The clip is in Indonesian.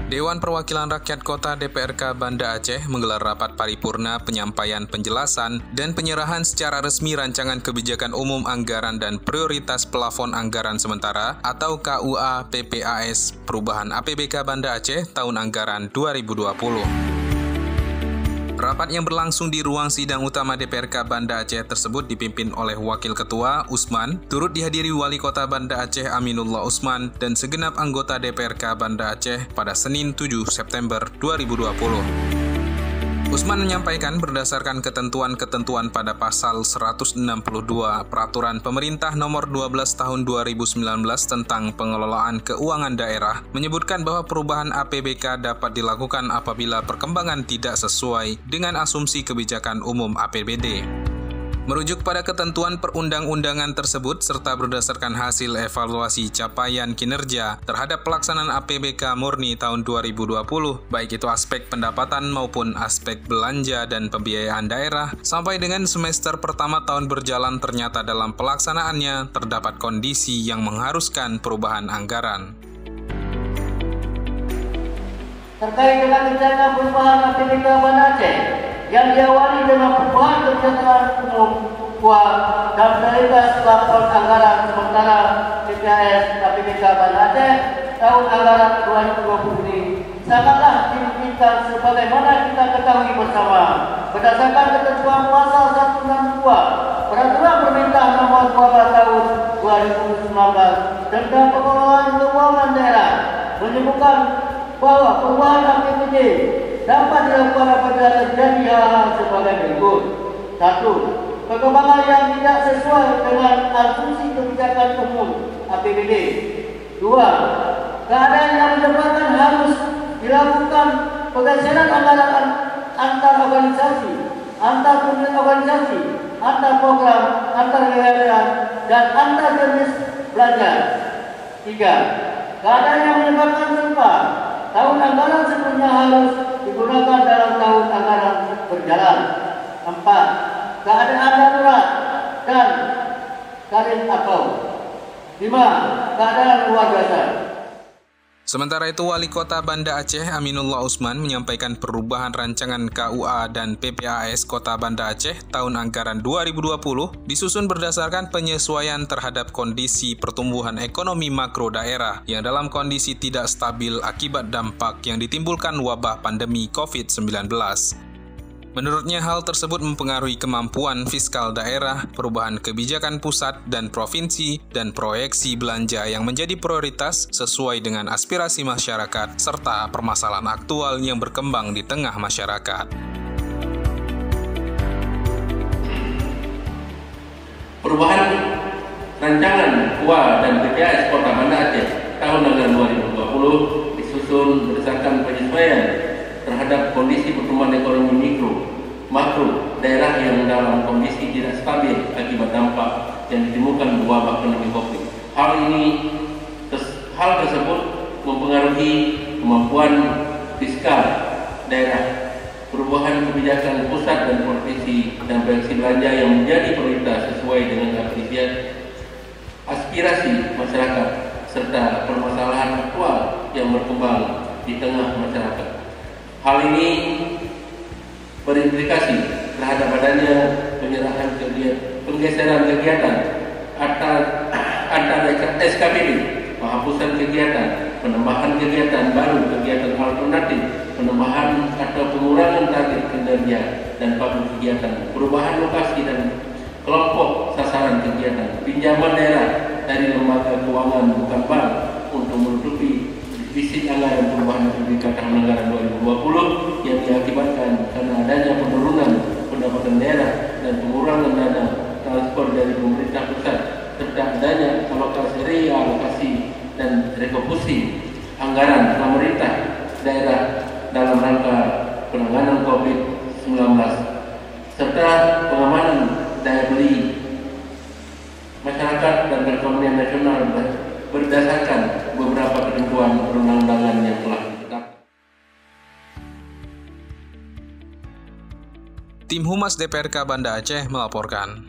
Dewan Perwakilan Rakyat Kota DPRK Banda Aceh menggelar rapat paripurna penyampaian penjelasan dan penyerahan secara resmi rancangan kebijakan umum anggaran dan prioritas plafon anggaran sementara atau KUA PPAS perubahan APBK Banda Aceh tahun anggaran 2020. Rapat yang berlangsung di ruang sidang utama DPRK Banda Aceh tersebut dipimpin oleh Wakil Ketua Usman, turut dihadiri Wali Kota Banda Aceh Aminullah Usman dan segenap anggota DPRK Banda Aceh pada Senin 7 September 2020. Usman menyampaikan berdasarkan ketentuan-ketentuan pada pasal 162 Peraturan Pemerintah Nomor 12 Tahun 2019 tentang pengelolaan keuangan daerah menyebutkan bahwa perubahan APBK dapat dilakukan apabila perkembangan tidak sesuai dengan asumsi kebijakan umum APBD. Merujuk pada ketentuan perundang-undangan tersebut serta berdasarkan hasil evaluasi capaian kinerja terhadap pelaksanaan APBK murni tahun 2020, baik itu aspek pendapatan maupun aspek belanja dan pembiayaan daerah, sampai dengan semester pertama tahun berjalan ternyata dalam pelaksanaannya terdapat kondisi yang mengharuskan perubahan anggaran. Terkait dengan rencana perubahan APBK Banda Aceh yang diawali dengan perubahan kebijakan umum KUA dan prioritas plafon anggaran sementara PPAS APBK Banda Aceh tahun anggaran 2020 ini sangatlah dimungkinkan sebagaimana kita ketahui bersama berdasarkan ketentuan pasal 162 Peraturan Pemerintah Nomor 12 Tahun 2019 tentang pengelolaan keuangan daerah menyebutkan bahwa perubahan APBD dapat dilakukan apabila terjadi hal-hal sebagai berikut. 1. Perkembangan yang tidak sesuai dengan asumsi kebijakan umum APBD. 2. Keadaan yang menyebabkan harus dilakukan pergeseran anggaran antar organisasi, antar unit organisasi, antar program, antar yayasan, dan antar jenis belanja. 3. Keadaan yang menyebabkan serupa tahun anggaran sebelumnya harus digunakan dalam tahun anggaran berjalan. 4. Keadaan darurat dan karir akau. 5. Keadaan luar biasa. Sementara itu, Wali Kota Banda Aceh Aminullah Usman menyampaikan perubahan rancangan KUA dan PPAS Kota Banda Aceh tahun anggaran 2020 disusun berdasarkan penyesuaian terhadap kondisi pertumbuhan ekonomi makro daerah yang dalam kondisi tidak stabil akibat dampak yang ditimbulkan wabah pandemi COVID-19. Menurutnya, hal tersebut mempengaruhi kemampuan fiskal daerah, perubahan kebijakan pusat dan provinsi, dan proyeksi belanja yang menjadi prioritas sesuai dengan aspirasi masyarakat serta permasalahan aktual yang berkembang di tengah masyarakat. Perubahan rancangan KUA dan PPAS Kota Banda Aceh tahun anggaran 2020 disusun berdasarkan penyesuaian terhadap kondisi pertumbuhan ekonomi mikro, makro daerah yang dalam kondisi tidak stabil akibat dampak yang ditimbulkan wabah pandemi COVID. Hal tersebut mempengaruhi kemampuan fiskal daerah, perubahan kebijakan pusat dan provinsi, dan proyeksi belanja yang menjadi prioritas sesuai dengan aspirasi masyarakat serta permasalahan aktual yang berkembang di tengah masyarakat. Hal ini berimplikasi terhadap adanya penggeseran kegiatan antara SKPD, penghapusan kegiatan, penambahan kegiatan baru, kegiatan alternatif, penambahan atau pengurangan target kinerja dan pabrik kegiatan, perubahan lokasi dan kelompok sasaran kegiatan, pinjaman daerah dari lembaga keuangan bukan bank untuk menutupi defisit anggaran perubahan APBK tahun anggaran 2020 yang diakibatkan karena adanya penurunan pendapatan daerah dan pengurangan dana transfer dari pemerintah pusat serta adanya alokasi realokasi dan rekomposisi anggaran pemerintah daerah dalam rangka penanganan COVID-19 serta pengamanan daya beli masyarakat dan perekonomian nasional berdasarkan beberapa ketentuan perundang-undangan yang telah ditetapkan. Tim Humas DPRK Banda Aceh melaporkan.